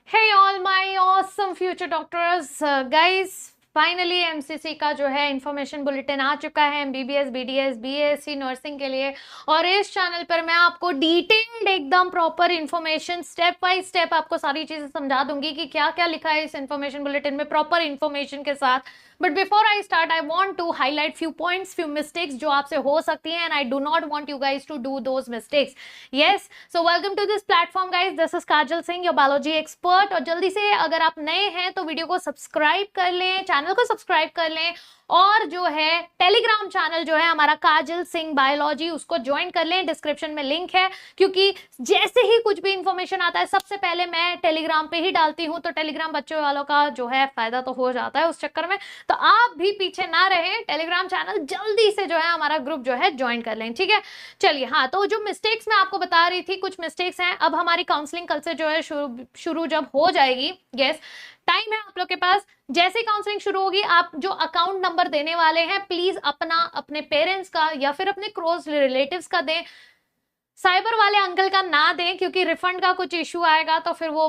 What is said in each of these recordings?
Hey all my awesome future doctors, guys, finally MCC का जो है इंफॉर्मेशन बुलेटिन आ चुका है एमबीबीएस बीडीएस बीएससी नर्सिंग के लिए। और इस चैनल पर मैं आपको डिटेल्ड एकदम proper information step by step आपको सारी चीजें समझा दूंगी कि क्या क्या लिखा है इस इंफॉर्मेशन बुलेटिन में प्रॉपर इंफॉर्मेशन के साथ। But before I start I want to highlight few points, few mistakes जो आपसे हो सकती हैं, and I do not want you guys to do those mistakes. Yes, so welcome to this platform guys, this is Kajal Singh, your biology expert. और जल्दी से अगर आप नए हैं तो वीडियो को सब्सक्राइब कर लें, चैनल को सब्सक्राइब कर लें, और जो है टेलीग्राम चैनल जो है हमारा काजल सिंह बायोलॉजी, उसको ज्वाइन कर लें, डिस्क्रिप्शन में लिंक है। क्योंकि जैसे ही कुछ भी इंफॉर्मेशन आता है सबसे पहले मैं टेलीग्राम पे ही डालती हूँ, तो टेलीग्राम बच्चों वालों का जो है फायदा तो हो जाता है उस चक्कर में। तो आप भी पीछे ना रहें, टेलीग्राम चैनल जल्दी से जो है हमारा ग्रुप जो है ज्वाइन कर लें, ठीक है। चलिए, हाँ, तो जो मिस्टेक्स मैं आपको बता रही थी, कुछ मिस्टेक्स हैं। अब हमारी काउंसलिंग कल से जो है शुरू जब हो जाएगी, यस, टाइम है आप लोग के पास। जैसे काउंसलिंग शुरू होगी, आप जो अकाउंट नंबर देने वाले हैं प्लीज अपना, अपने पेरेंट्स का या फिर अपने क्लोज रिलेटिव्स का दें। साइबर वाले अंकल का ना दें, क्योंकि रिफंड का कुछ इश्यू आएगा तो फिर वो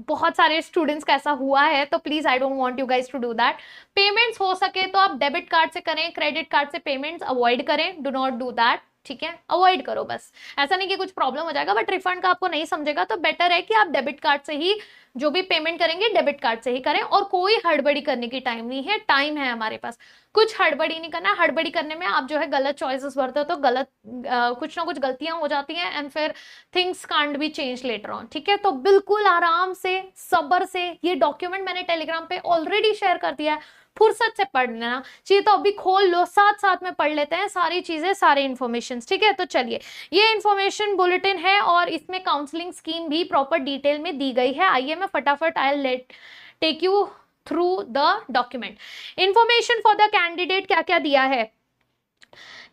बहुत सारे स्टूडेंट्स का ऐसा हुआ है, तो please I don't want you guys to do that. Payments हो सके तो आप डेबिट कार्ड से करें, क्रेडिट कार्ड से पेमेंट्स अवॉइड करें, डू नॉट डू दैट, ठीक है, अवॉइड करो बस। ऐसा नहीं कि कुछ प्रॉब्लम हो जाएगा, बट रिफंड का आपको नहीं समझेगा तो बेटर है कि आप डेबिट कार्ड से ही जो भी पेमेंट करेंगे डेबिट कार्ड से ही करें। और कोई हड़बड़ी करने की टाइम नहीं है, टाइम है हमारे पास, कुछ हड़बड़ी नहीं करना। हड़बड़ी करने में आप जो है गलत चॉइसेस बरते हो तो गलत कुछ ना कुछ गलतियां हो जाती हैं, एंड फिर things can't be change later on, ठीक है। तो बिल्कुल आराम से, सब्र से, ये डॉक्यूमेंट मैंने टेलीग्राम पे ऑलरेडी शेयर कर दिया है, फुर्सत से पढ़ लेना चाहिए तो अभी खोल लो, साथ साथ में पढ़ लेते हैं सारी चीजें, सारे इन्फॉर्मेशन, ठीक है। तो चलिए, ये इन्फॉर्मेशन बुलेटिन है और इसमें काउंसलिंग स्कीम भी प्रॉपर डिटेल में दी गई है। आइए मैं फटाफट I let take you through the document. Information for the candidate क्या क्या दिया है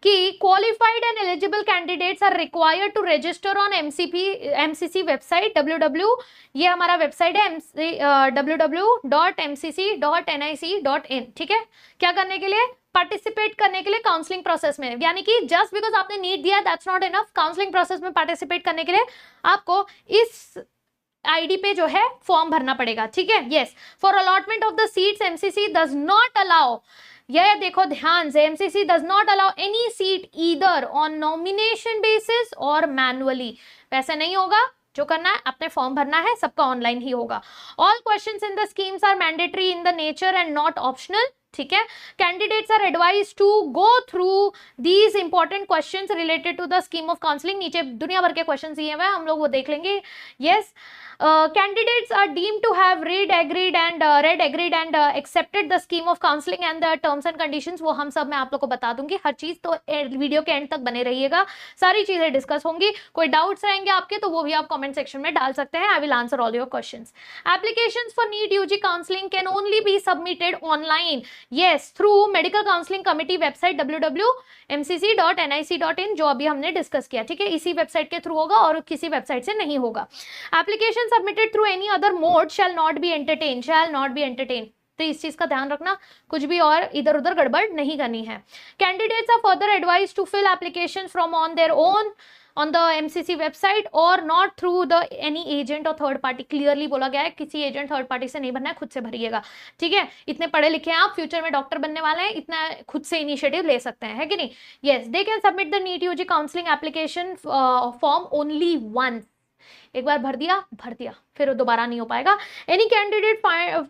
कि qualified and eligible candidates are required to register on MCC website www, ये हमारा वेबसाइट है www.mcc.nic.in, ठीक है। क्या करने के लिए? पार्टिसिपेट करने के लिए काउंसलिंग प्रोसेस में। यानी कि जस्ट बिकॉज आपने नीट दिया that's not enough, counselling process में पार्टिसिपेट करने के लिए आपको इस आईडी पे जो है फॉर्म भरना पड़ेगा, ठीक है। Yes, for allotment of the seats MCC does not allow, यह देखो ध्यान से, MCC does not allow any seat either on nomination basis और मैनुअली। वैसे नहीं होगा, जो करना है अपने फॉर्म भरना है, सबका ऑनलाइन ही होगा। All questions in the schemes are mandatory in the nature and not optional, ठीक है। Candidates are advise to go through these important questions related to the scheme of counselling. नीचे दुनिया भर के क्वेश्चंस दिए हुए हैं, हम लोग वो देख लेंगे। Yes, candidates are deemed to have read agreed and accepted the scheme of counseling and the terms and conditions, वो हम सब मैं आप लोग को बता दूंगी हर चीज, तो वीडियो के एंड तक बने रहिएगा, सारी चीजें डिस्कस होंगी। कोई डाउट्स रहेंगे आपके तो वो भी आप कमेंट सेक्शन में डाल सकते हैं, I will answer all your questions. Applications for NEET UG counselling can only be submitted online, yes, through medical counselling committee website www.mcc.nic.in, जो अभी हमने डिस्कस किया, ठीक है। इसी वेबसाइट के थ्रू होगा और किसी वेबसाइट से नहीं होगा। Application submitted through any other mode shell not be entertain, तो इस चीज का ध्यान रखना, कुछ भी और इधर उधर गड़बड़ नहीं करनी है। Candidates are further advise to fill application from on their own on the MCC website or not through the any agent or third party. Clearly बोला गया है, किसी एजेंट थर्ड पार्टी से नहीं भरना है, खुद से भरिएगा, ठीक है। इतने पढ़े लिखे हैं आप, फ्यूचर में डॉक्टर बनने वाले हैं, इतना खुद से इनिशिएटिव ले सकते हैं, है कि नहीं। Yes, they can submit the NEET UG counselling application form only once, एक बार भर दिया, फिर दोबारा नहीं हो पाएगा। Any candidate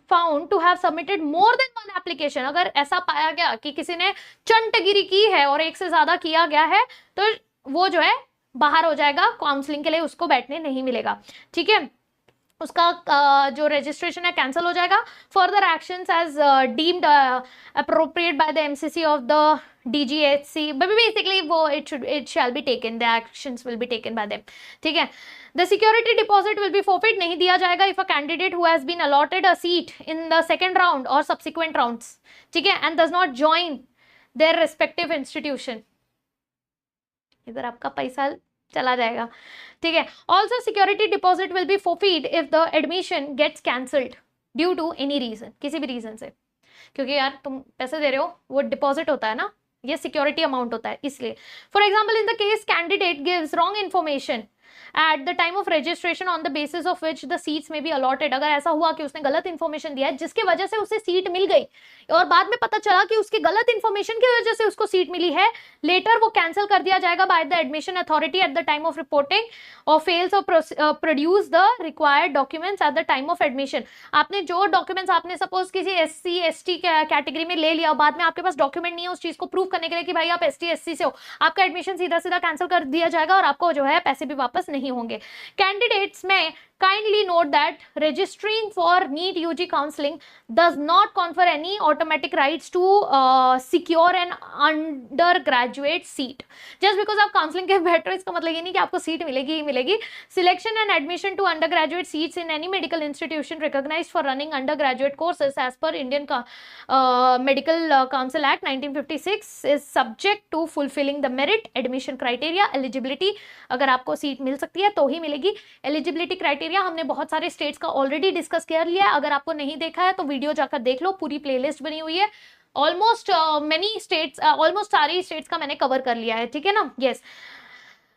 found to have submitted more than one application, अगर ऐसा पाया गया कि किसी ने चंटगिरी की है और एक से ज्यादा किया गया है तो वो जो है बाहर हो जाएगा, काउंसलिंग के लिए उसको बैठने नहीं मिलेगा, ठीक है। उसका जो रजिस्ट्रेशन है कैंसिल हो जाएगा। Further actions as deemed appropriate by the MCC of the DGHC, basically वो it shall be taken, the actions will be taken by them, ठीक है। The security deposit will be forfeit, नहीं दिया जाएगा if a candidate who has been allotted a seat in the second round और subsequent rounds, ठीक है, and does not join their respective institution, इधर आपका पैसा चला जाएगा, ठीक है। Also security deposit will be forfeit if the admission gets cancelled due to any reason, किसी भी रीजन से, क्योंकि यार तुम पैसे दे रहे हो, वो डिपॉजिट होता है ना, ये सिक्योरिटी अमाउंट होता है, इसलिए। For example in the case candidate gives wrong information at the time of registration on the basis of which the seats में बी अलॉटेड। अगर ऐसा हुआ कि उसने गलत इन्फॉर्मेशन दिया है जिसकी वजह से उसे सीट मिल गई और बाद में पता चला कि उसकी गलत इन्फॉर्मेशन की वजह से उसको सीट मिली है, लेटर वो कैंसिल कर दिया जाएगा by the admission authority at the time of reporting और fails of produce the required documents at the time of admission. आपने जो डॉक्यूमेंट्स, आपने सपोज किसी SC ST कैटेगरी में ले लिया और बाद में आपके पास डॉक्यूमेंट नहीं है उस चीज को प्रूव करने के लिए कि भाई आप ST SC से हो, आपका एडमिशन सीधा सीधा कैंसिल कर दिया जाएगा और आपको जो है पैसे भी वापस नहीं होंगे। कैंडिडेट्स में kindly note that registering for NEET UG counseling does not confer any automatic rights to secure an undergraduate seat. Just because आप काउंसलिंग के बैठ रहे हो इसका मतलब ये नहीं कि आपको सीट मिलेगी ही मिलेगी। Selection and admission to undergraduate seats in any medical institution recognized for running undergraduate courses as per Indian Medical Council Act 1956 is subject to fulfilling the merit admission criteria eligibility। अगर आपको seat मिल सकती है तो ही मिलेगी। Eligibility criteria हमने बहुत सारे states का ऑलरेडी डिस्कस कर लिया है, अगर आपको नहीं देखा है तो वीडियो जाकर देख लो, पूरी प्लेलिस्ट बनी हुई है। ऑलमोस्ट मेनी स्टेट्स, ऑलमोस्ट सारी स्टेट्स का मैंने कवर कर लिया है, ठीक है ना। Yes,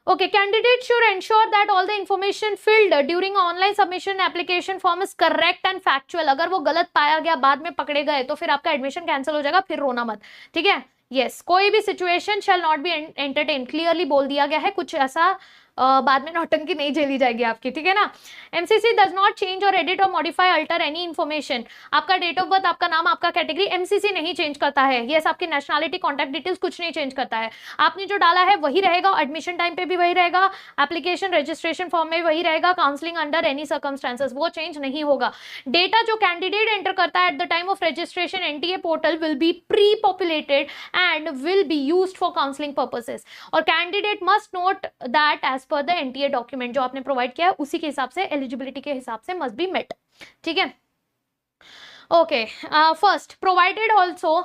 okay, candidates should ensure that all the information filled during online submission application form is correct and factual। अगर वो गलत पाया गया, बाद में पकड़े गए तो फिर आपका एडमिशन कैंसिल हो जाएगा, फिर रोना मत, ठीक है। यस, कोई भी situation shell not be entertain, clearly बोल दिया गया है, कुछ ऐसा बाद में नौटंकी नहीं झेली जाएगी आपकी, ठीक है ना। एमसीसी डज नॉट चेंज और एडिट और मॉडिफाई अल्टर एनी इन्फॉर्मेशन। आपका डेट ऑफ बर्थ, आपका नाम, आपका कैटेगरी एमसीसी नहीं चेंज करता है। यस, आपकी नेशनैलिटी, कॉन्टैक्ट डिटेल्स कुछ नहीं चेंज करता है। आपने जो डाला है वही रहेगा, एडमिशन टाइम पे भी वही रहेगा, एप्लीकेशन रजिस्ट्रेशन फॉर्म में वही रहेगा, काउंसलिंग अंडर एनी सर्कमस्टेंसेस वो चेंज नहीं होगा। डेटा जो कैंडिडेट एंटर करता है at the time of registration NTA portal will be pre populated and will be used for counselling purposes. और candidate must note that as per the NTA document जो आपने provide किया है उसी के हिसाब से, एलिजिबिलिटी के हिसाब से मस्ट बी मेट, ठीक है। Okay, first provided also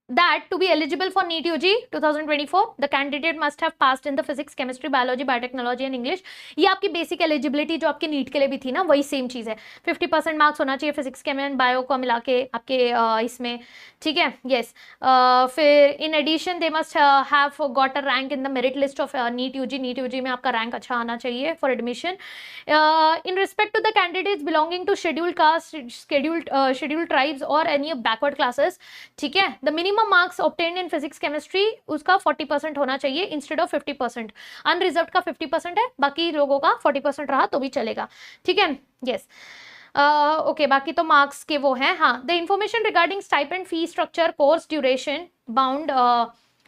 that to be eligible for NEET UG 2024 the candidate must have passed in the physics chemistry biology biotechnology and English। ये आपकी बेसिक एलिजिबिलिटी जो आपके नीट के लिए भी थी ना, वही सेम चीज है। 50% मार्क्स होना चाहिए फिजिक्स केम एंड बायो को मिला के आपके इसमें, ठीक है। यस, फिर in addition they must have got a rank in the merit list of NEET UG। NEET UG में आपका रैंक अच्छा आना चाहिए for admission. In respect to the candidates belonging to scheduled caste, scheduled tribes और any backward classes, ठीक है, the minimum marks obtained in physics chemistry उसका 40% होना चाहिए इंस्टेड ऑफ 50%। अनरिजर्व्ड का 50% है, बाकी लोगों का 40% रहा तो भी चलेगा, ठीक है। यस, ओके, बाकी तो मार्क्स के वो हैं। हाँ, the information regarding stipend, fee structure, course duration,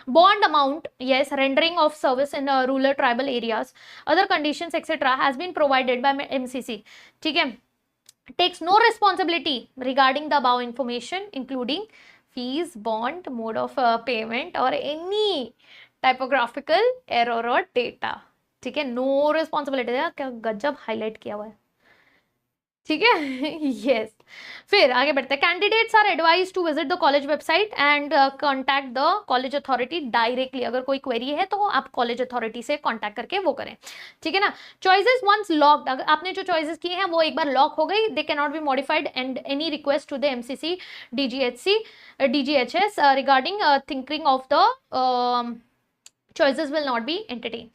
bond amount, yes, rendering of service in rural tribal areas, other conditions etc has been provided by MCC, ठीक है। takes no responsibility regarding the above information including fees, bond, mode of payment or any typographical error or data, ठीक है। no responsibility, क्या गजब highlight किया हुआ है, ठीक है। यस, फिर आगे बढ़ते हैं। Candidates are advise to visit the college website and contact the college authority directly. अगर कोई क्वेरी है तो आप कॉलेज अथॉरिटी से कॉन्टैक्ट करके वो करें, ठीक है ना। चॉइसेस वंस लॉक्ड, अगर आपने जो चॉइसेस किए हैं वो एक बार लॉक हो गई, they can not be modified and any request to the MCC DGHS regarding thinking of the choices will not be entertain.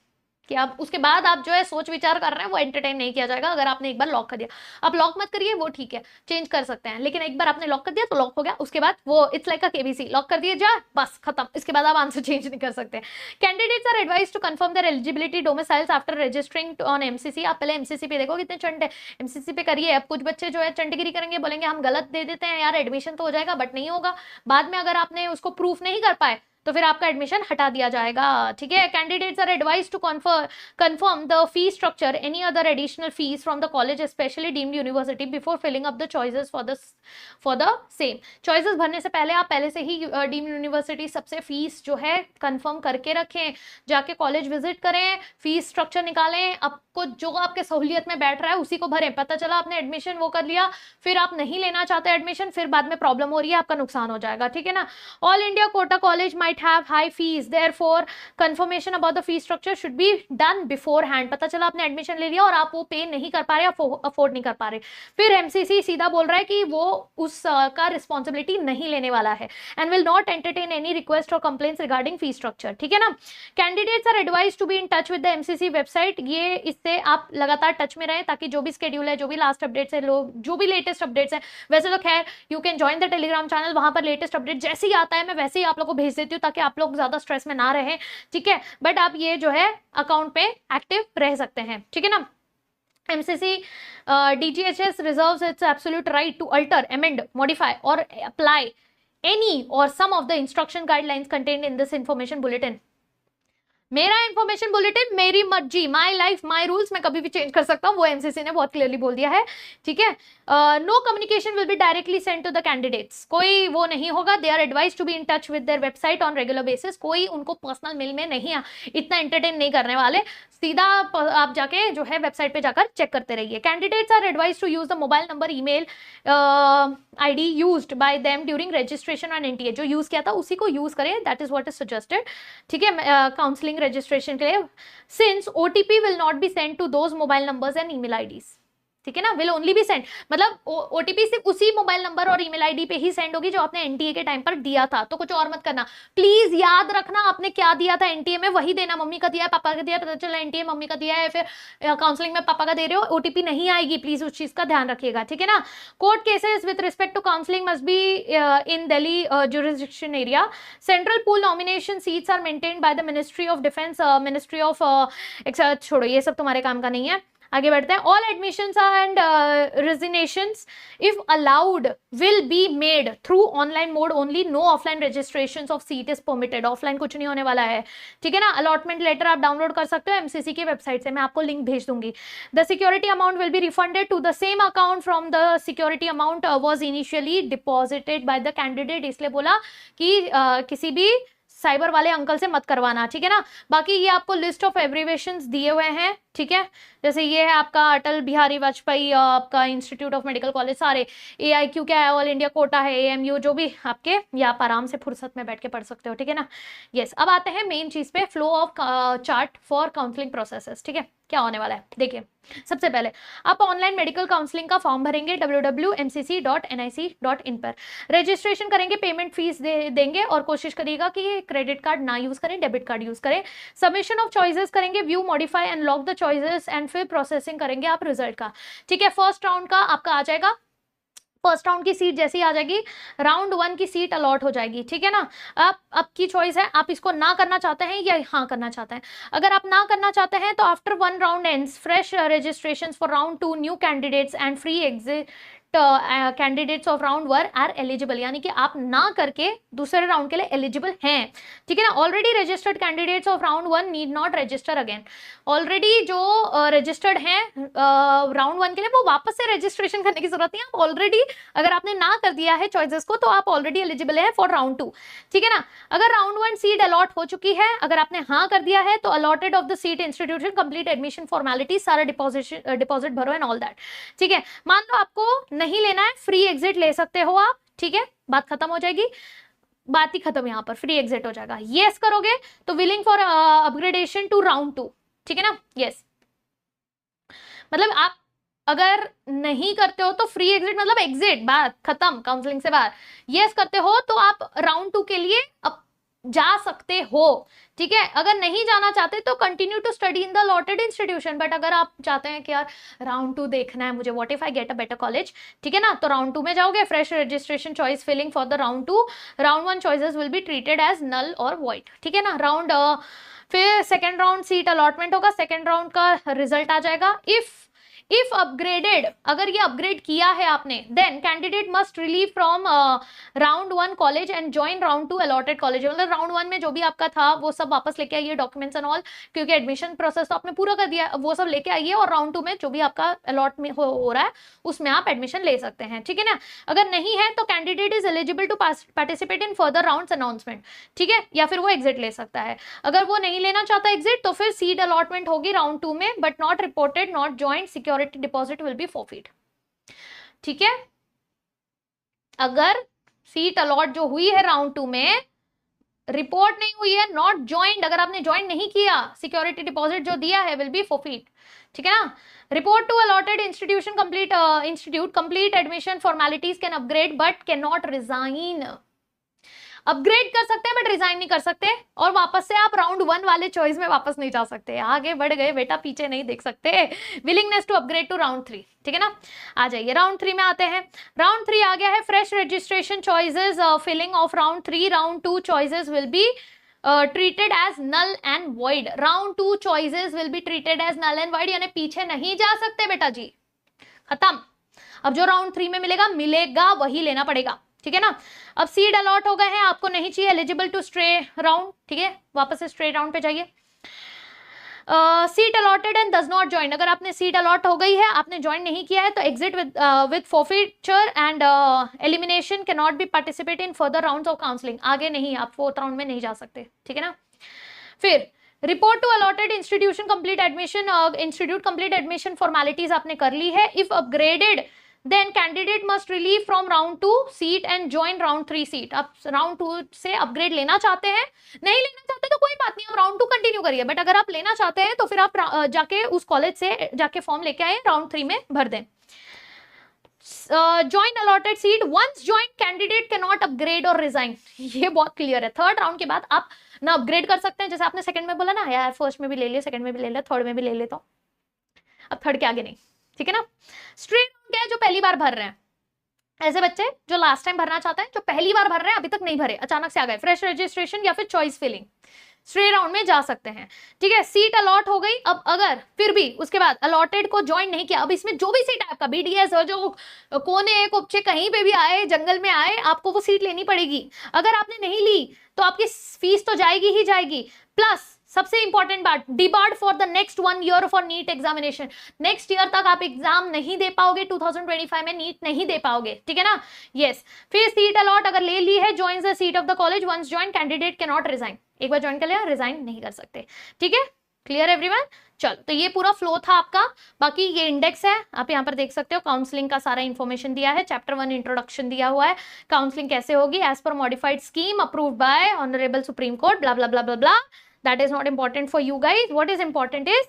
कि आप उसके बाद आप जो है सोच विचार कर रहे हैं वो एंटरटेन नहीं किया जाएगा। अगर आपने एक बार लॉक कर दिया, आप लॉक मत करिए, वो ठीक है, चेंज कर सकते हैं, लेकिन एक बार आपने लॉक कर दिया तो लॉक हो गया, उसके बाद वो it's like a KBC, lock कर दिए जा, बस खत्म, इसके बाद आप आंसर चेंज नहीं कर सकते। Candidates are advise to confirm their eligibility domiciles after registering on MCC। आप पहले MCC पे देखो कितने चंड है, MCC पे करिए। अब कुछ बच्चे जो है चंडगिरी करेंगे, बोलेंगे हम गलत दे देते हैं यार, एडमिशन तो हो जाएगा, बट नहीं होगा। बाद में अगर आपने उसको प्रूफ नहीं कर पाए तो फिर आपका एडमिशन हटा दिया जाएगा, ठीक है। Candidates are advise to confirm the fee structure, any other additional fees from the college specially deemed university before filling up the choices for the same. Choices भरने से पहले आप पहले से ही डीम्ड यूनिवर्सिटी सबसे फीस जो है कंफर्म करके रखें, जाके कॉलेज विजिट करें, फीस स्ट्रक्चर निकालें। अब आपको जो आपके सहूलियत में बैठ रहा है उसी को भरें। पता चला आपने एडमिशन वो कर लिया, फिर आप नहीं लेना चाहते एडमिशन, फिर बाद में प्रॉब्लम हो रही है, आपका नुकसान हो जाएगा, ठीक है ना। All India quota college might have high fees, therefore confirmation about the fees structure should be done before hand. पता चला आपने एडमिशन ले लिया और आप वो पे नहीं कर पा रहे, अफोर्ड नहीं कर पा रहे, फिर एमसीसी सीधा बोल रहा है कि वो उसका रिस्पॉन्सिबिलिटी नहीं लेने वाला है, and will not entertain any request और कंप्लेंट्स रिगार्डिंग फीस स्ट्रक्चर, ठीक है ना। Candidates are advise to be in touch with the MCC website, ये इससे आप लगातार टच में रहें ताकि जो भी स्केड्यूल है, जो भी लास्ट अपडेट्स है, लोग जो भी लेटेस्ट अपडेट्स है, वैसे तो खैर you can join the Telegram channel, वहां पर लेटेस्ट अपडेट जैसे ही आता है मैं वैसे ही आप लोग को भेज देती हूँ ताकि आप लोग ज्यादा स्ट्रेस में ना रहें, ठीक है। बट आप ये जो है अकाउंट पे एक्टिव रह सकते हैं, ठीक है ना। MCC DGHS reserves its absolute right to alter, amend, modify or apply any or some of the instruction guidelines contained in this information bulletin. मेरा इंफॉर्मेशन बुलेटिन, मेरी मर्जी, माई लाइफ माई रूल्स, मैं कभी भी चेंज कर सकता हूँ, वो एमसीसी ने बहुत क्लियरली बोल दिया है, ठीक है। No communication will be directly send to the candidates, कोई वो नहीं होगा। They are advise to be in touch with their website on regular basis, कोई उनको पर्सनल मेल में नहीं इतना एंटरटेन नहीं करने वाले, सीधा आप जाके जो है वेबसाइट पे जाकर चेक करते रहिए। Candidates are advise to use the mobile number, email ID used by them during registration on NTA, जो यूज किया था उसी को यूज करें, that is what is suggested, ठीक है, काउंसलिंग रजिस्ट्रेशन के लिए। Since OTP will not be send to those mobile numbers and email IDs, ठीक है ना, विल ओनली बी सेंड, मतलब OTP सिर्फ उसी मोबाइल नंबर और ईमेल ID पे ही सेंड होगी जो आपने NTA के टाइम पर दिया था, तो कुछ और मत करना। प्लीज याद रखना आपने क्या दिया था NTA में, वही देना। मम्मी का दिया है, पापा का दिया है, पता चला NTA मम्मी का दिया है, फिर काउंसलिंग में पापा का दे रहे हो, OTP नहीं आएगी, प्लीज उस चीज का ध्यान रखिएगा, ठीक है ना। Court cases with respect to counselling must be in Delhi jurisdiction area. Central pool nomination seats are maintained by the ministry of defence, ministry of छोड़ो ये सब तुम्हारे काम का नहीं है, आगे बढ़ते हैं। All admissions and resignations if allowed will be made through online mode only, no offline registration of seat is permitted, offline कुछ नहीं होने वाला है, ठीक है ना। अलॉटमेंट लेटर आप डाउनलोड कर सकते हो एमसीसी की वेबसाइट से, मैं आपको लिंक भेज दूंगी। The security amount will be refunded to the same account from the security amount was initially deposited by the candidate, इसलिए बोला कि किसी भी साइबर वाले अंकल से मत करवाना, ठीक है ना। बाकी ये आपको लिस्ट ऑफ एब्रीवेशंस दिए हुए हैं, ठीक है, जैसे ये है आपका अटल बिहारी वाजपेयी, आपका इंस्टीट्यूट ऑफ मेडिकल कॉलेज, सारे AIQ क्या है, ऑल इंडिया कोटा है, AMU, जो भी आपके, ये आप आराम से फुर्सत में बैठ के पढ़ सकते हो, ठीक है ना। यस, अब आते हैं मेन चीज पे, flow of chart for counselling processes, ठीक है, क्या होने वाला है देखिए। सबसे पहले आप ऑनलाइन मेडिकल काउंसलिंग का फॉर्म भरेंगे www.mcc.nic.in पर, रजिस्ट्रेशन करेंगे, पेमेंट फीस देंगे और कोशिश करिएगा कि क्रेडिट कार्ड ना यूज करें, डेबिट कार्ड यूज करें। सबमिशन ऑफ चॉइसेस करेंगे, view, modify and lock the choices, and फिर प्रोसेसिंग करेंगे आप रिजल्ट का, ठीक है। फर्स्ट राउंड का आपका आ जाएगा, फर्स्ट राउंड की सीट जैसी आ जाएगी, राउंड 1 की सीट अलॉट हो जाएगी, ठीक है ना। आप की चॉइस है, आप इसको ना करना चाहते हैं या हाँ करना चाहते हैं। अगर आप ना करना चाहते हैं तो after 1 round ends, fresh registration for round 2 new candidates and free exit candidates of round 1 are eligible, यानी कि आप ना करके दूसरे राउंड के लिए एलिजिबल हैं, ठीक है ना। Already registered candidates of round 1 need not register again, already जो रजिस्टर्ड हैं राउंड 1 के लिए वो वापस से रजिस्ट्रेशन करने की जरूरत नहीं है। आप ऑलरेडी, अगर आपने ना कर दिया है चॉइसेस को, तो आप ऑलरेडी एलिजिबल है फॉर राउंड 2, ठीक है ना। अगर राउंड 1 सीट अलॉट हो चुकी है, अगर आपने हाँ कर दिया है, तो allotted of the seat institution, complete admission formality, सारा डिपॉजिट भरो एंड ऑल दैट, ठीक है। मान लो आपको नहीं लेना है, फ्री एग्जिट ले सकते हो आप, ठीक है, बात खत्म हो जाएगी, बात ही खत्म, यहाँ पर फ्री एग्जिट हो जाएगा। यस करोगे तो willing for upgradation to round 2, ठीक है ना। यस मतलब आप अगर नहीं करते हो तो फ्री एग्जिट मतलब एग्जिट, बात खत्म, काउंसलिंग से बाहर। यस करते हो तो आप राउंड 2 के लिए अब जा सकते हो, ठीक है। अगर नहीं जाना चाहते तो continue to study in the allotted institution, but अगर आप चाहते हैं कि यार राउंड 2 देखना है मुझे, what if I get a better college, ठीक है ना, तो राउंड 2 में जाओगे। Fresh registration choice filling for the round 2, round 1 choices will be treated as null और वॉइड, ठीक है ना। फिर सेकेंड राउंड सीट अलॉटमेंट होगा, सेकेंड राउंड का रिजल्ट आ जाएगा। इफ इफ अपग्रेडेड, अगर ये अपग्रेड किया है आपने, then candidate must relieve from round 1 college and join round 2 allotted college. मतलब राउंड 1 में जो भी आपका था वो सब वापस लेके आइए, डॉक्यूमेंट्स एंड ऑल, क्योंकि एडमिशन प्रोसेस तो आपने पूरा कर दिया, वो सब लेके आइए, और राउंड 2 में जो भी आपका अलॉट में हो रहा है उसमें आप एडमिशन ले सकते हैं, ठीक है ना। अगर नहीं है तो candidate is eligible to participate in further rounds announcement, ठीक है, या फिर वो एग्जिट ले सकता है। अगर वो नहीं लेना चाहता एग्जिट तो फिर सीट अलॉटमेंट होगी राउंड 2 में, but not reported, not joint, security deposit will B forfeit, ठीक है। अगर सीट अलॉट जो हुई है राउंड 2 में, रिपोर्ट नहीं हुई है, नॉट ज्वाइंट, अगर आपने ज्वाइन नहीं किया, सिक्योरिटी डिपॉजिट जो दिया है विल बी फॉरफीट, ठीक है ना। Report to allotted institution, complete institute, complete admission formalities, can upgrade but can not resign. Upgrade कर सकते हैं बट रिजाइन नहीं कर सकते, और वापस से आप राउंड 1 वाले चॉइस में वापस नहीं जा सकते, आगे बढ़ गए बेटा, पीछे नहीं देख सकते। Willingness to upgrade to round 3, ठीक है ना। आ जाइए राउंड 3 में आते हैं। राउंड 3 आ गया है, fresh registration choices, filling of round 3, round 2 choices will be treated as null and void. Round 2 choices will be treated as null and void, यानी पीछे नहीं जा सकते बेटा जी, खत्म। अब जो राउंड 3 में मिलेगा वही लेना पड़ेगा, ठीक है ना। अब सीट अलॉट हो गए हैं, आपको नहीं चाहिए, एलिजिबल टू स्ट्रे राउंड, ठीक है, वापस से स्ट्रे राउंड पे जाइए। Seat allotted and does not join, अगर आपने सीट अलॉट हो गई है, आपने ज्वाइन नहीं किया है, तो exit with forfeiture and elimination, can not B participate in further rounds of counselling, आगे नहीं, आप 4th राउंड में नहीं जा सकते, ठीक है ना। फिर report to allotted institution, complete admission, institute complete admission formalities आपने कर ली है। If upgraded then candidate must relieve from round 2 seat and join round 3 seat. आप राउंड 2 से अपग्रेड लेना चाहते हैं, नहीं लेना चाहते तो कोई बात नहीं, आप राउंड 2 कंटिन्यू करिए, बट अगर आप लेना चाहते हैं तो फिर आप जाके उस कॉलेज से जाके फॉर्म लेके आए, राउंड 3 में भर दें। Join allotted seat, once join candidate can not upgrade और रिजाइन, ये बहुत क्लियर है। 3rd राउंड के बाद आप ना अपग्रेड कर सकते हैं, जैसे आपने सेकंड में बोला ना यार, फर्स्ट में भी ले लिया, सेकंड में भी ले लिया, थर्ड में भी ले लेता हूं, अब थर्ड के आगे नहीं, ठीक है ना। स्ट्रेट राउंड क्या है, जो पहली बार भर रहे हैं, ऐसे बच्चे जो लास्ट टाइम भरना चाहते हैं, जो पहली बार भर रहे हैं, अभी तक नहीं भरे, अचानक से आ गए, फ्रेश रजिस्ट्रेशन या फिर चॉइस फिलिंग, स्ट्रेट राउंड में जा सकते हैं, ठीक है। सीट अलॉट हो गई, अब अगर फिर भी उसके बाद अलॉटेड को ज्वाइन नहीं किया, अब इसमें जो भी सीट है आपका, बीडीएस और जो कोने कुपचे कहीं पे भी आए, जंगल में आए, आपको वो सीट लेनी पड़ेगी। अगर आपने नहीं ली तो आपकी फीस तो जाएगी ही जाएगी, प्लस सबसे इंपॉर्टेंट बात, debarred for the next 1 year for NEET examination, next year तक आप एग्जाम नहीं दे पाओगे, 2025 में नीट नहीं दे पाओगे, ठीक है ना। यस, फिर सीट अलॉट अगर ले ली है, join the seat of the college, once join candidate can not resign, एक बार ज्वाइन कर लिया रिजाइन नहीं कर सकते, ठीक है। क्लियर एवरीवन, चलो, तो ये पूरा फ्लो था आपका। बाकी ये इंडेक्स है, आप यहाँ पर देख सकते हो, काउंसलिंग का सारा इंफॉर्मेशन दिया है, चैप्टर 1 इंट्रोडक्शन दिया हुआ है, काउंसलिंग कैसे होगी as per modified scheme approved by honourable supreme court, blah blah blah blah blah. That is not important for you guys. What is important is,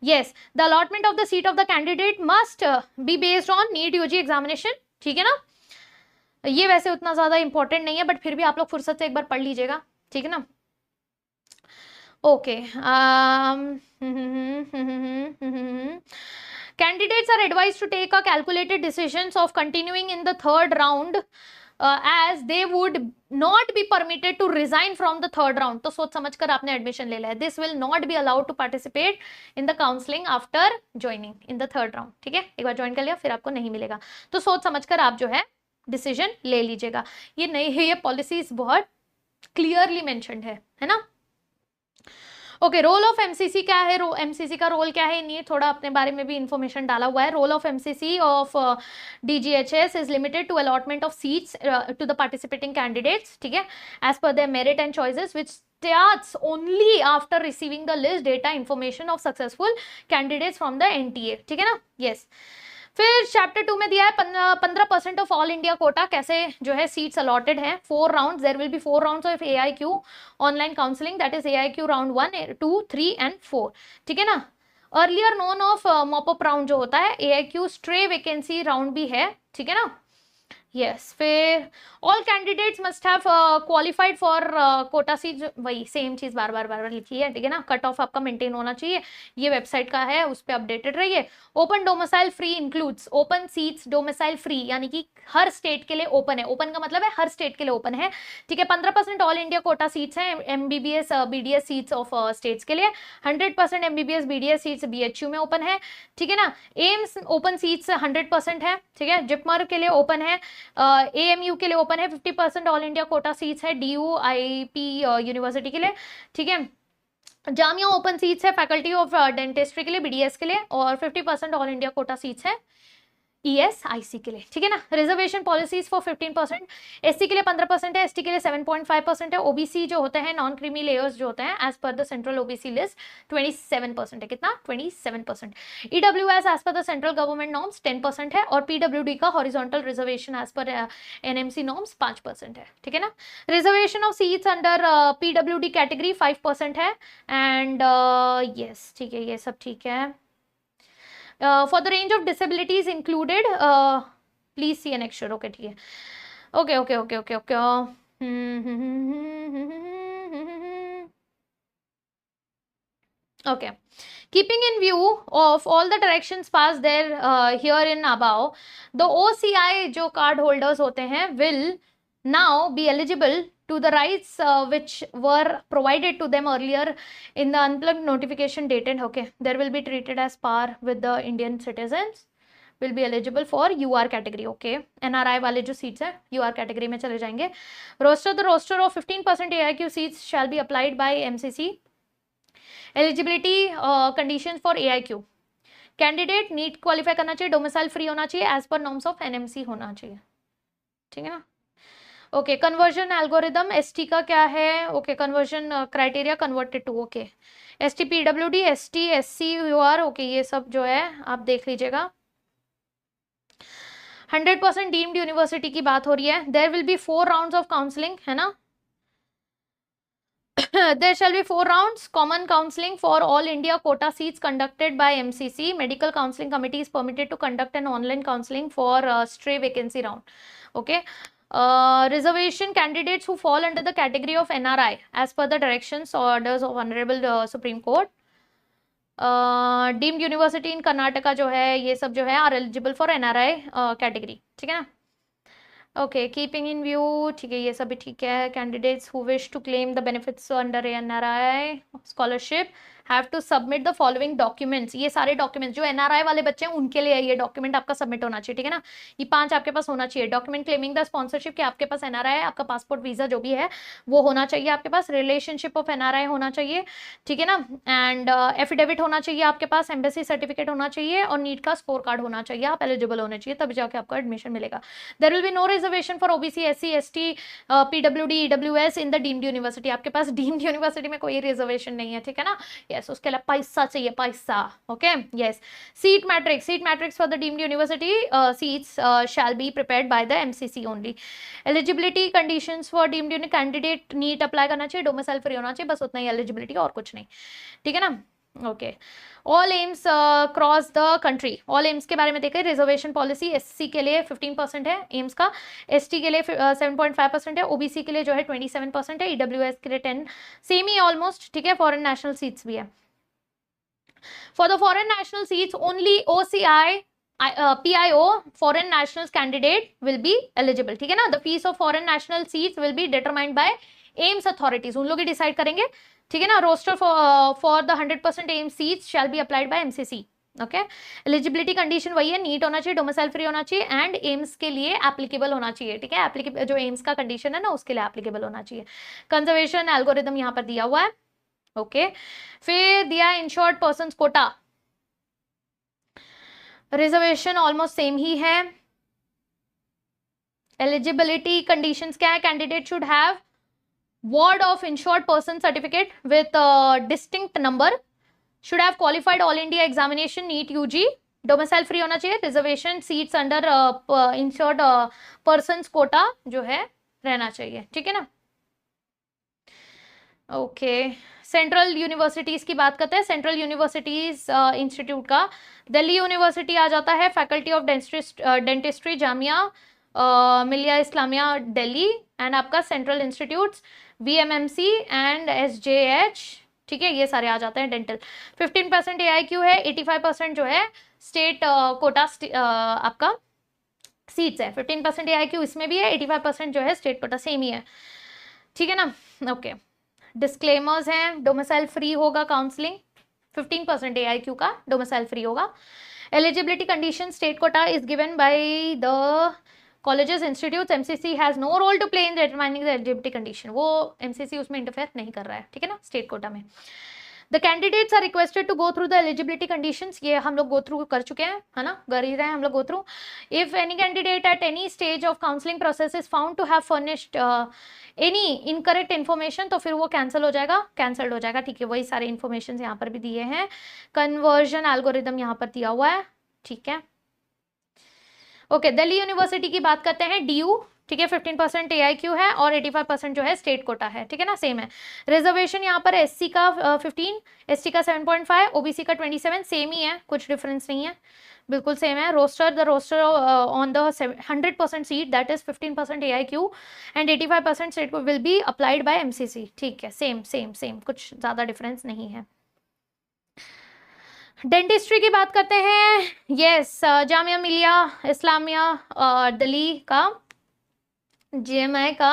yes, the allotment of the seat of the candidate must be based on NEET UG examination, ठीक है ना। ये वैसे उतना ज्यादा important नहीं है, but फिर भी आप लोग फुर्सत से एक बार पढ़ लीजिएगा, ठीक है ना। Okay, candidates are advised to take a calculated decisions of continuing in the 3rd round as they would not be permitted to resign from the 3rd round. तो सोच समझकर आपने एडमिशन ले लिया है। This will not be allowed to participate in the counseling after joining in the 3rd round, ठीक है। एक बार ज्वाइन कर लिया फिर आपको नहीं मिलेगा, तो सोच समझकर आप जो है डिसीजन ले लीजिएगा। ये नहीं है, ये पॉलिसीज बहुत क्लियरली मेंशन्ड है ना। ओके, रोल ऑफ एमसीसी क्या है, एमसीसी का रोल क्या है, ये थोड़ा अपने बारे में भी इंफॉर्मेशन डाला हुआ है। Role of MCC of DGHS is limited to allotment of seats to the participating candidates, ठीक है, as per their merit and choices which starts only after receiving the list data information of successful candidates from the NTA, ठीक है ना। yes, फिर chapter 2 में दिया है 15% of all India quota, कैसे जो है सीट्स अलॉटेड हैं। 4 round, there will be 4 rounds of AIQ online counselling, that is AIQ round 1, 2, 3 and 4, ठीक है ना। Earlier none of mop up round जो होता है, AIQ स्ट्रे वैकेंसी राउंड भी है, ठीक है ना। यस फिर all candidates must have qualified for quota seat, वही सेम चीज बार बार लिखी है, ठीक है ना। कट ऑफ आपका मेंटेन होना चाहिए, ये वेबसाइट का है, उस पर अपडेटेड रहिए। Open domicile free includes open seats domicile free, यानी कि हर स्टेट के लिए ओपन है, ओपन का मतलब है हर स्टेट के लिए ओपन है, ठीक है। 15% ऑल इंडिया कोटा सीट्स हैं MBBS BDS seats of states के लिए, 100% एमबीबीएस बीडीएस सीट्स बीएचयू में ओपन है, ठीक है ना। एम्स ओपन सीट्स 100% है, ठीक है। जिपमर के लिए ओपन है, एएमयू के लिए ओपन है, 50% ऑल इंडिया कोटा सीट्स है डीयू आईपी यूनिवर्सिटी के लिए, ठीक है। जामिया ओपन सीट्स है फैकल्टी ऑफ डेंटिस्ट्री के लिए बीडीएस के लिए, और 50% ऑल इंडिया कोटा सीट्स है ईएसआईसी के लिए, ठीक है ना। रिजर्वेशन पॉलिसीज फॉर 15%, एससी के लिए 15% है, एसटी के लिए 7.5% है, ओबीसी जो होते हैं नॉन क्रीमी लेयर्स जो होते हैं as per the central OBC list 27% है, कितना 27%। EWS as per the central government norms 10% है, और पीडब्ल्यूडी का horizontal reservation as per NMC norms 5% है, ठीक है ना। Reservation of seats under PWD category 5% है, एंड यस ठीक है, ये सब ठीक है। For the range of disabilities included, please see annexure. Okay, ठीक है. Okay. Okay. Keeping in view of all the directions passed there here in above, the OCI जो card holders होते हैं will now be eligible to the rights which were provided to them earlier in the unplugged notification dated. Okay, there will be treated as par with the Indian citizens, will be eligible for UR category. Okay, NRI वाले जो seats है UR category में चले जाएंगे. The roster of 15% AIQ seats shall be applied by MCC. Eligibility conditions for AIQ. Candidate NEET qualify करना चाहिए, domicile free होना चाहिए, as per norms of NMC होना चाहिए, ठीक है ना। ओके, कन्वर्जन एल्गोरिदम एसटी का क्या है? Okay, conversion criteria converted to, okay, ST PWD ST SC UR, okay, ये सब जो है आप देख लीजिएगा। 100% डीम्ड यूनिवर्सिटी की बात हो रही है। There will be 4 rounds of counselling, है ना। There shall be 4 rounds common counseling for all India quota seats conducted by MCC. Medical counseling committee is permitted to conduct an online counseling for stray vacancy round. Okay. Reservation candidates who fall under the category of NRI as per the directions or orders of Honorable Supreme Court. Deemed University in Karnataka जो है ये सब जो है are eligible for NRI category, ठीक है ना। Okay, keeping in view, ठीक है, ये सब भी ठीक है। Candidates who wish to claim the benefits under NRI scholarship have to submit the following documents. ये सारे डॉक्यूमेंट्स जो एनआरआई वाले बच्चे हैं उनके लिए ये डॉक्यूमेंट आपका सबमिट होना चाहिए, ठीक है ना। ये 5 आपके पास होना चाहिए। डॉक्यूमेंट क्लेमिंग द स्पॉन्सरशिप कि आपके पास एनआरआई है, आपका पासपोर्ट वीजा जो भी है वो होना चाहिए आपके पास, रिलेशनशिप ऑफ एनआरआई होना चाहिए, ठीक है ना, एंड एफिडेविट होना चाहिए आपके पास, एम्बेसी सर्टिफिकेट होना चाहिए, और नीट का स्कोर कार्ड होना चाहिए। आप एलिजिबल होने चाहिए तभी जाके आपको एडमिशन मिलेगा। There will be no reservation for OBC SC ST PWD EWS in the deemed university. आपके पास डीम्ड यूनिवर्सिटी में कोई रिजर्वेशन नहीं है, ठीक है ना। यस, उसके लिए पैसा चाहिए, पैसा। Okay, yes. Seat matrix for the deemed university seats shall be prepared by the MCC only. Eligibility conditions for deemed uni candidate NEET apply करना चाहिए, डोमिसाइल फ्री होना चाहिए, बस उतना ही एलिजिबिलिटी, और कुछ नहीं, ठीक है ना। Okay, all AIIMS cross the country. All AIIMS के बारे में देखें, रिजर्वेशन पॉलिसी एससी के लिए 15% है एम्स का, एसटी के लिए 7.5% है, ओबीसी के लिए जो है 27% है, ईडब्ल्यूएस के लिए 10, सेम ही ऑलमोस्ट, ठीक है। फॉरेन नेशनल सीट्स भी है। For the foreign national seats only OCI PIO foreign nationals candidate will be eligible, ठीक है ना। The fees of foreign national seats will be determined by AIMS authorities, उन लोग ही decide करेंगे, ठीक है ना। Roster for the 100% AIMS seats shall be applied by MCC. Okay, eligibility condition वही है, नीट होना चाहिए, डोमिसाइल फ्री होना चाहिए, एंड एम्स के लिए एप्लीकेबल होना चाहिए, ठीक है। एप्लीकेबल जो एम्स का कंडीशन है ना उसके लिए एप्लीकेबल होना चाहिए। कंजर्वेशन एल्गोरिदम यहाँ पर दिया हुआ है, ओके। फिर दिया insured persons quota, reservation almost same ही है। एलिजिबिलिटी कंडीशंस क्या है? Candidate should have ward of insured person certificate with distinct number, should have qualified all India examination NEET UG, domicile free होना चाहिए, reservation seats under insured persons quota जो है रहना चाहिए, ठीक है ना। ओके, सेंट्रल यूनिवर्सिटीज की बात करते हैं। सेंट्रल यूनिवर्सिटीज इंस्टीट्यूट का दिल्ली यूनिवर्सिटी आ जाता है, faculty of dentistry Jamia Millia Islamia Delhi, and आपका central institutes VMMC and SJH, ठीक है, ये सारे आ जाते हैं। डेंटल 15% AIQ है, 85% जो है स्टेट कोटा आपका सीट्स है। 15% AIQ इसमें भी है, 85% जो है स्टेट कोटा, सेम ही है, ठीक है ना। ओके, डिस्क्लेमर्स हैं, डोमिसाइल फ्री होगा काउंसलिंग, 15% AIQ का डोमिसाइल फ्री होगा। Eligibility condition, state quota is given by the colleges institutes, MCC has no role to play in determining the eligibility condition, वो MCC उसमें इंटरफेयर नहीं कर रहा है, ठीक है ना, स्टेट कोटा में। The candidates are requested to go through the eligibility conditions, ये हम लोग गो थ्रू कर चुके हैं, है ना, कर ही रहे हैं हम लोग go through. If any candidate at any stage of counselling process is found to have furnished any incorrect information, तो फिर वो कैंसिल हो जाएगा, कैंसल्ड हो जाएगा, ठीक है। वही सारे इन्फॉर्मेशन यहाँ पर भी दिए हैं, कन्वर्जन एल्गोरिदम यहाँ पर दिया हुआ है, ठीक है। ओके, दिल्ली यूनिवर्सिटी की बात करते हैं, DU, ठीक है, 15% AIQ है और 85% जो है स्टेट कोटा है, ठीक है ना, सेम है। रिजर्वेशन यहाँ पर SC का 15, ST का 7.5, OBC का 27, सेम ही है, कुछ डिफरेंस नहीं है, बिल्कुल सेम है। Roster, the roster on the 100% seat that is 15% AIQ and 85% state will be applied by MCC, ठीक है, सेम सेम सेम, कुछ ज़्यादा डिफरेंस नहीं है। डेंटिस्ट्री की बात करते हैं, यस, जामिया मिलिया इस्लामिया दिल्ली का, GMI का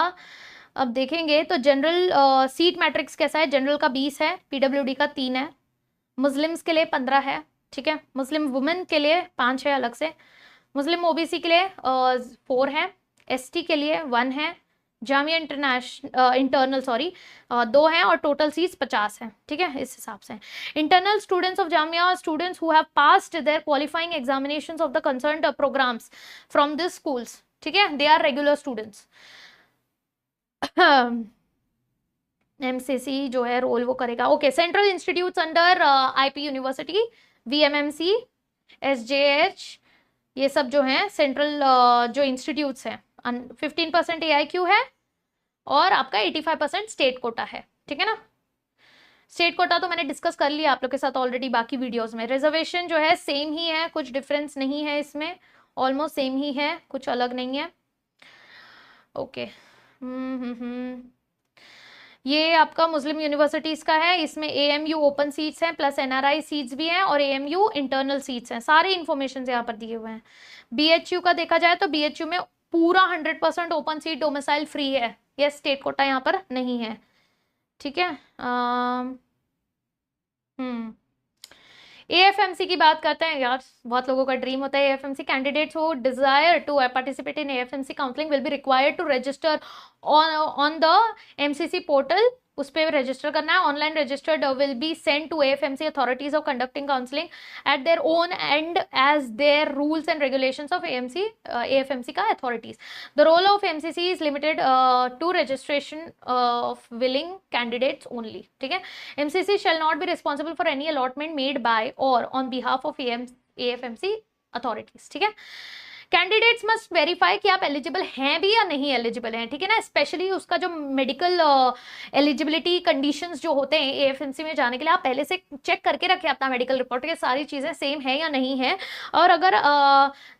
अब देखेंगे तो जनरल सीट मैट्रिक्स कैसा है, जनरल का 20 है, PWD का 3 है, मुस्लिम्स के लिए 15 है, ठीक है, मुस्लिम वुमेन के लिए 5 है अलग से, मुस्लिम OBC के लिए 4 है, ST के लिए 1 है, जामिया इंटरनल 2 हैं और टोटल सीट्स 50 हैं, ठीक है, इस हिसाब से। Internal students of Jamia students who have passed their qualifying examinations of the concerned programmes from this schools, ठीक है, they are regular students. MCC जो है रोल वो करेगा। Okay, central institutes under IP university, VMMC, SJH, ये सब जो हैं सेंट्रल जो इंस्टीट्यूट्स हैं, 15% AIQ है और आपका 85% स्टेट कोटा है, ठीक है ना। स्टेट कोटा तो मैंने डिस्कस कर लिया आप लोग के साथ ऑलरेडी बाकी वीडियोस में। रिजर्वेशन जो है सेम ही है, कुछ डिफरेंस नहीं है इसमें, ऑलमोस्ट सेम ही है, कुछ अलग नहीं है। ओके, ये आपका मुस्लिम यूनिवर्सिटीज का है, इसमें AMU ओपन सीट्स हैं प्लस NRI सीट्स भी हैं और AMU इंटरनल सीट्स हैं, सारे इन्फॉर्मेशन यहाँ पर दिए हुए हैं। BHU का देखा जाए तो BHU में पूरा 100% ओपन सीट डोमिसाइल फ्री है, ये स्टेट कोटा यहाँ पर नहीं है, ठीक है। AFMC की बात करते हैं यार, बहुत लोगों का ड्रीम होता है AFMC। Candidates who desire to participate in AFMC counselling will be required to register on the MCC portal, उस पर रजिस्टर करना है। Online registered will be send to AFMC authorities of conducting counselling at their own end as their rules and regulations of AFMC का authorities. The role of MCC is limited to registration of willing candidates only, ठीक है। MCC shall not be responsible for any allotment made by or on behalf of AFMC authorities, ठीक है। Candidates must verify कि आप eligible हैं भी या नहीं एलिजिबल हैं, ठीक है ना। स्पेशली उसका जो मेडिकल एलिजिबिलिटी कंडीशंस जो होते हैं AFMC में जाने के लिए, आप पहले से चेक करके रखें अपना मेडिकल रिपोर्ट, ये सारी चीज़ें सेम है या नहीं है। और अगर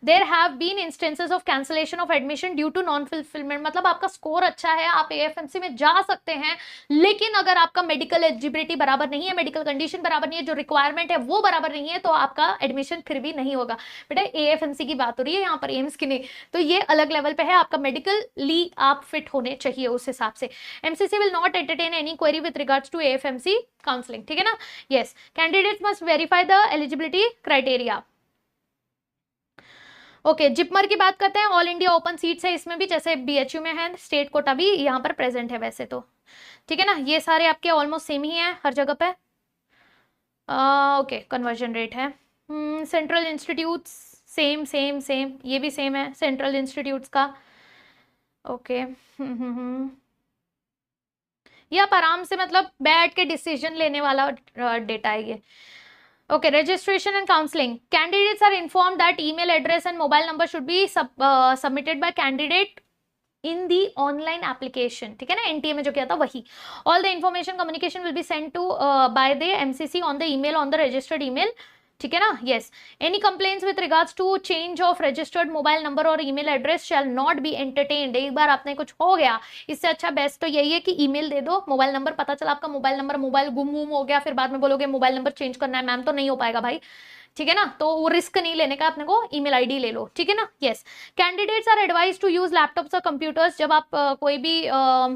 there have been instances of cancellation of admission due to non fulfilment, मतलब आपका स्कोर अच्छा है, आप AFMC में जा सकते हैं, लेकिन अगर आपका मेडिकल एलिजिबिलिटी बराबर नहीं है, मेडिकल कंडीशन बराबर नहीं है, जो रिक्वायरमेंट है वो बराबर नहीं है, तो आपका एडमिशन फिर भी नहीं होगा। बेटा AFMC की बात हो रही है यहाँ पर, एम्स की नहीं, तो ये अलग लेवल पे है, आपका मेडिकली आप फिट होने चाहिए उस हिसाब से। MCC will not entertain any query with regards to AFMC counselling, ठीक है ना। Yes, candidates must verify the eligibility criteria. Okay, JIPMER की बात करते हैं, ऑल इंडिया ओपन सीट्स है इसमें भी, जैसे BHU में है, स्टेट कोटा भी यहाँ पर प्रेजेंट है वैसे तो, ठीक है ना। ये सारे आपके ऑलमोस्ट सेम ही है हर जगह पे। ओके, कन्वर्जन रेट है, central institutes same same same, ये भी सेम है सेंट्रल इंस्टीट्यूट्स का। ओके, ये आप आराम से मतलब बैठ के डिसीजन लेने वाला डेटा है ये। Okay, registration and counseling. Candidates are informed that email address and mobile number should be submitted by candidate in the online application, ठीक है ना, NTA में जो किया था वही। All the information communication will be sent to by the MCC on the email on the registered email ठीक है ना, yes. Any complaints with regards to change of registered mobile number और email address shall not be entertained. एक बार आपने कुछ हो गया, इससे अच्छा बेस्ट तो यही है कि ईमेल दे दो, मोबाइल नंबर पता चला आपका मोबाइल गुम हो गया, फिर बाद में बोलोगे मोबाइल नंबर चेंज करना है मैम, तो नहीं हो पाएगा भाई, ठीक है ना। तो वो रिस्क नहीं लेने का, अपने को ईमेल आईडी ले लो, ठीक है ना, yes. Candidates are advise to use laptops और कंप्यूटर्स। जब आप कोई भी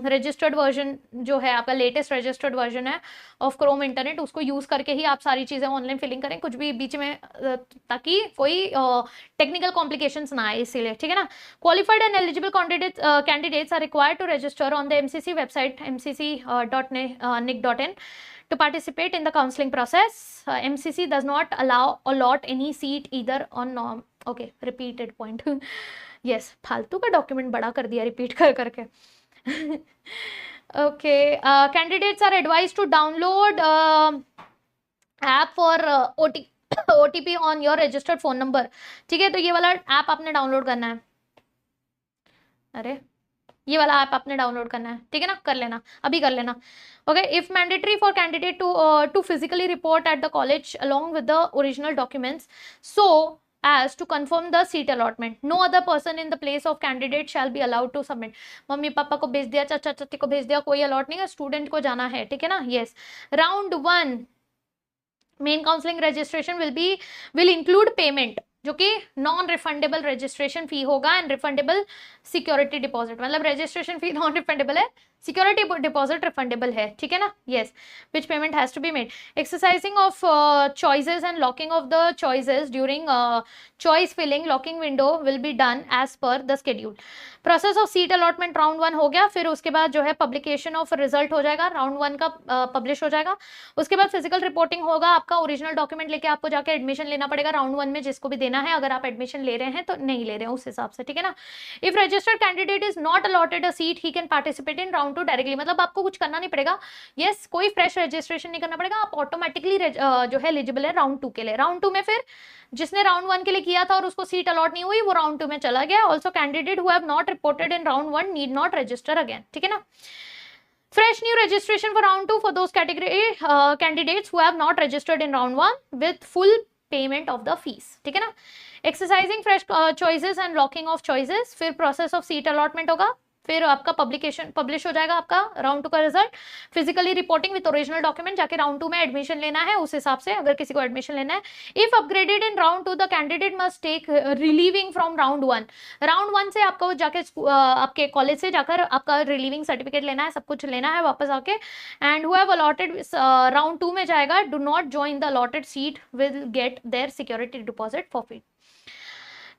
रजिस्टर्ड वर्जन जो है आपका, लेटेस्ट रजिस्टर्ड वर्जन है ऑफ क्रोम इंटरनेट, उसको यूज करके ही आप सारी चीजें ऑनलाइन फिलिंग करें, कुछ भी बीच में ताकि कोई टेक्निकल कॉम्प्लिकेशंस ना आए, इसीलिए, ठीक है ना। Qualified and eligible candidates are required to register on the MCC website mcc.nic.in to participate in the counseling process. MCC does not allot any seat either on norm. Okay, repeated point. Yes, फालतू का document बड़ा कर दिया repeat कर करके. Okay, candidates are advised to download app for OTP on your registered phone number. ठीक है, तो ये वाला ऐप आपने डाउनलोड करना है. अरे ये वाला ऐप आपने डाउनलोड करना है, ठीक है ना, कर लेना, अभी कर लेना. Okay, if mandatory for candidate to physically report at the college along with the original documents so as to confirm the seat allotment. No other person in the place of candidate shall be allowed to submit. Mummy papa को भेज दिया, चाचा चाची को भेज दिया, कोई allot नहीं है, स्टूडेंट को जाना है, ठीक है ना, yes. Round 1 main counselling registration will include payment, जो कि नॉन रिफंडेबल रजिस्ट्रेशन फी होगा एंड रिफंडेबल सिक्योरिटी डिपॉजिट. मतलब रजिस्ट्रेशन फी नॉन रिफंडेबल है, सिक्योरिटी डिपॉजिट रिफंडेबल है, ठीक है ना, yes. Which payment has to be made. Exercising of choices and locking of the choices during choice filling locking window will be done as per the schedule. Process of seat allotment round 1 हो गया, फिर उसके बाद जो है publication of result हो जाएगा, round 1 का पब्लिश हो जाएगा. उसके बाद फिजिकल रिपोर्टिंग होगा, आपका ओरिजिनल डॉक्यूमेंट लेके आपको जाके एडमिशन लेना पड़ेगा राउंड 1 में, जिसको भी देना है, अगर आप एडमिशन ले रहे हैं तो नहीं ले रहे हैं उस हिसाब से, ठीक है ना. If registered candidate is not allotted a seat he can participate in round 2 directly. मतलब आपको कुछ करना नहीं पड़ेगा, यस, कोई फ्रेश रजिस्ट्रेशन नहीं करना पड़ेगा, आप ऑटोमेटिकली जो है एलिजिबल है राउंड 2 के लिए. राउंड 2 में फिर जिसने राउंड 1 के लिए किया था और उसको सीट अलॉट नहीं हुई, वो राउंड 2 में चला गया. Also candidate who have not reported in round 1 need not register again, ठीक है ना. Fresh new registration for round 2 for those category candidates who have not registered in round 1 with full payment of the fees, ठीक है ना. Exercising fresh choices and locking of choices, फिर process of seat allotment होगा, फिर आपका publication publish हो जाएगा आपका राउंड 2 का result. Physically reporting with original document, जाके राउंड 2 में एडमिशन लेना है, उस हिसाब से अगर किसी को एडमिशन लेना है. If upgraded in round 2 the candidate must take relieving from round 1. Round 1 से आपको जाके आपके कॉलेज से जाकर आपका रिलीविंग सर्टिफिकेट लेना है, सब कुछ लेना है वापस आके. And who have allotted round 2 में जाएगा, do not join the allotted seat will get their security deposit forfeit.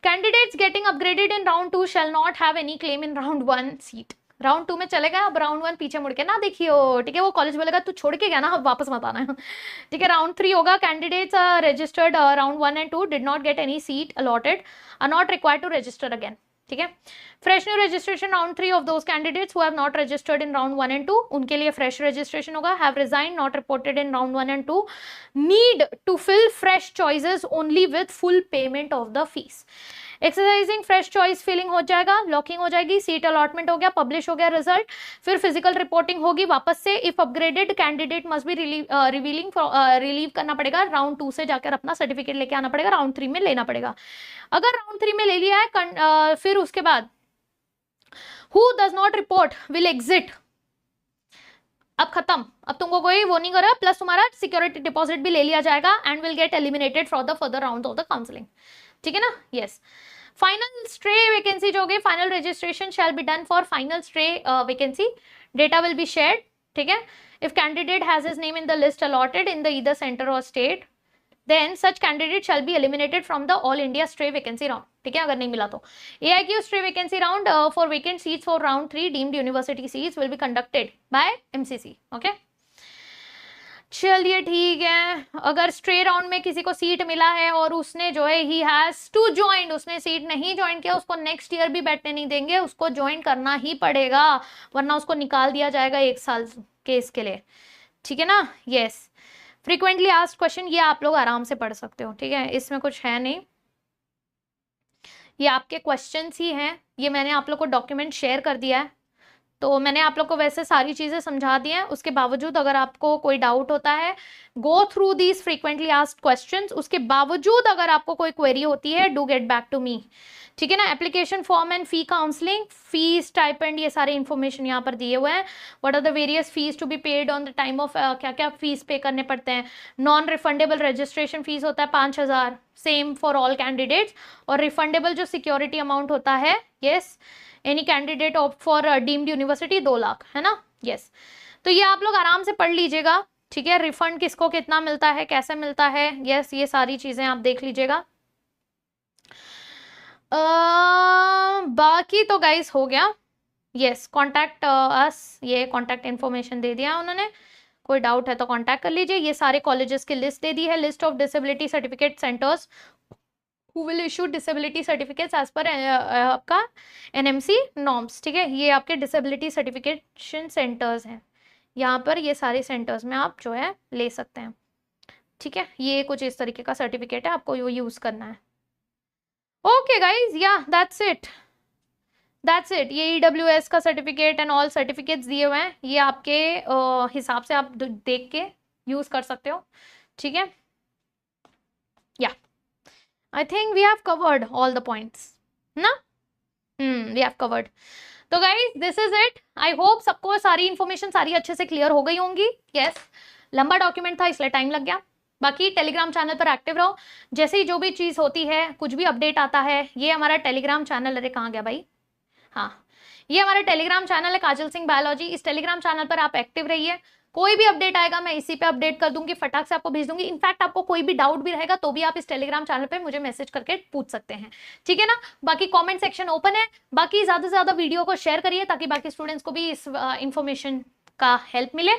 Candidates getting upgraded in round 2 shall not have any claim in round 1 seat. Round 2 में चलेगा, अब round 1 पीछे मुड़ के ना देखियो, ठीक है. वो कॉलेज बोलेगा तू छोड़ के गया ना, अब वापस मत आना, ठीक है. राउंड 3 होगा, candidates registered round 1 and 2 did not get any seat allotted are not required to register again, ठीक है. Fresh new registration round 3 of those candidates who have not registered in round 1 and 2, उनके लिए fresh registration होगा. Have resign not reported in round 1 and 2 need to fill fresh choices only with full payment of the fees. Exercising fresh choice filling हो जाएगा, locking हो जाएगी, seat allotment हो गया, publish हो गया रिजल्ट, फिर फिजिकल रिपोर्टिंग होगी वापस से. If upgraded candidate must be relieve करना पड़ेगा, राउंड 2 से जाकर अपना सर्टिफिकेट लेके आना पड़ेगा, राउंड 3 में लेना पड़ेगा. अगर राउंड 3 में ले लिया है, फिर उसके बाद who does not report will exit. अब खत्म, अब तुमको कोई वो नहीं करा, प्लस तुम्हारा सिक्योरिटी डिपॉजिट भी ले लिया जाएगा and will get eliminated for the further round of the counselling, ठीक है ना, यस. फाइनल स्ट्रे वैकेंसी जो होगी, final registration shall be done for final stray vacancy. Data will be shared, ठीक है. If candidate has his name in the list allotted in the either centre और state, then such candidate shall be eliminated from the all India stray vacancy round, ठीक है, अगर नहीं मिला तो. AIQ stray vacancy round for vacant seats for round 3 deemed university seats will be conducted by MCC, okay. चलिए ठीक है. अगर स्ट्रे राउंड में किसी को सीट मिला है और उसने जो है ही हैज टू ज्वाइन, उसने सीट नहीं ज्वाइन किया, उसको नेक्स्ट ईयर भी बैठने नहीं देंगे, उसको ज्वाइन करना ही पड़ेगा, वरना उसको निकाल दिया जाएगा 1 साल के इसके लिए, ठीक है ना, यस. फ्रीक्वेंटली आस्क्ड क्वेश्चन, ये आप लोग आराम से पढ़ सकते हो, ठीक है, इसमें कुछ है नहीं, ये आपके क्वेश्चंस ही हैं. ये मैंने आप लोग को डॉक्यूमेंट शेयर कर दिया है, तो मैंने आप लोग को वैसे सारी चीज़ें समझा दी हैं, उसके बावजूद अगर आपको कोई डाउट होता है, go through these frequently asked questions, उसके बावजूद अगर आपको कोई क्वेरी होती है, do get back to me, ठीक है ना। Application form and fee counselling, fees, stipend, ये सारे इन्फॉर्मेशन यहाँ पर दिए हुए हैं। What are the various fees to be paid on the time of, क्या क्या फीस पे करने पड़ते हैं। नॉन रिफंडेबल रजिस्ट्रेशन फीस होता है 5,000, सेम फॉर ऑल कैंडिडेट्स। और रिफंडेबल जो सिक्योरिटी अमाउंट होता है, yes, any candidate opt for deemed university 2 lakh, है ना, यस। तो ये आप लोग आराम से पढ़ लीजिएगा, ठीक है। रिफंड किसको कितना मिलता है, कैसे मिलता है, यस, ये सारी चीजें आप देख लीजिएगा। बाकी तो गाइस हो गया, यस। कॉन्टैक्ट अस, ये कॉन्टैक्ट इन्फॉर्मेशन दे दिया उन्होंने, कोई डाउट है तो कॉन्टैक्ट कर लीजिए। ये सारे कॉलेजेस की लिस्ट दे दी है, list of disability certificate centres who will issue disability certificates as per आपका NMC norms, ठीक है। ये आपके डिसेबिलिटी सर्टिफिकेशन सेंटर्स हैं, यहाँ पर ये सारे सेंटर्स में आप जो है ले सकते हैं, ठीक है। ये कुछ इस तरीके का सर्टिफिकेट है, आपको वो यूज करना है। ओके गाइज, या दैट्स इट, दैट्स इट। ये EWS का सर्टिफिकेट एंड ऑल सर्टिफिकेट्स दिए हुए हैं, ये आपके हिसाब से आप देख के यूज कर सकते हो, ठीक है। या I think we have covered all the points, ना? We have covered. तो guys, this is it. I hope सबको सारी इन्फॉर्मेशन सारी अच्छे से क्लियर हो गई होंगी। Yes, लंबा डॉक्यूमेंट था इसलिए टाइम लग गया। बाकी टेलीग्राम चैनल पर एक्टिव रहो, जैसे ही जो भी चीज़ होती है, कुछ भी अपडेट आता है, ये हमारा टेलीग्राम चैनल, अरे कहाँ गया भाई, हाँ, ये हमारा टेलीग्राम चैनल है काजल सिंह बायोलॉजी। इस टेलीग्राम चैनल पर आप एक्टिव रहिए, कोई भी अपडेट आएगा मैं इसी पे अपडेट कर दूंगी, फटाक से आपको भेज दूंगी। इनफैक्ट आपको कोई भी डाउट भी रहेगा तो भी आप इस टेलीग्राम चैनल पे मुझे मैसेज करके पूछ सकते हैं, ठीक है ना। बाकी कमेंट सेक्शन ओपन है, बाकी ज्यादा से ज्यादा वीडियो को शेयर करिए ताकि बाकी स्टूडेंट्स को भी इस इंफॉर्मेशन का हेल्प मिले।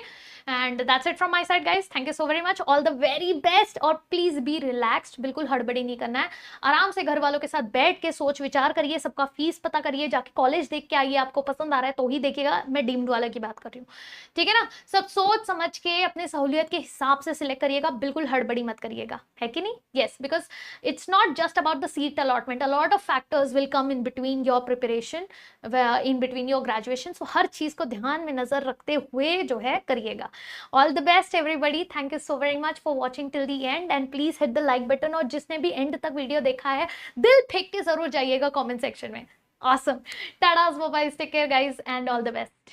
And that's it from my side guys, thank you so very much, all the very best. और प्लीज बी रिलैक्स्ड, बिल्कुल हड़बड़ी नहीं करना है, आराम से घर वालों के साथ बैठ के सोच विचार करिए, सबका फीस पता करिए, जाके कॉलेज देख के आइए, आपको पसंद आ रहा है तो ही देखिएगा, मैं डीम्ड वाला की बात कर रही हूँ, ठीक है ना। सब सोच समझ के अपने सहूलियत के हिसाब से सिलेक्ट करिएगा, बिल्कुल हड़बड़ी मत करिएगा, है कि नहीं। Yes, because it's not just about the seat allotment, a lot of factors will come in between your preparation, in between your graduation. So हर चीज को ध्यान में नजर रखते हुए जो है करिएगा। All the best everybody, thank you so very much for watching till the and, and please hit the like button. और जिसने भी एंड तक वीडियो देखा है, दिल फेंक के जरूर जाइएगा कॉमेंट सेक्शन में। Awesome, tata, bye bye, take care guys and all the best.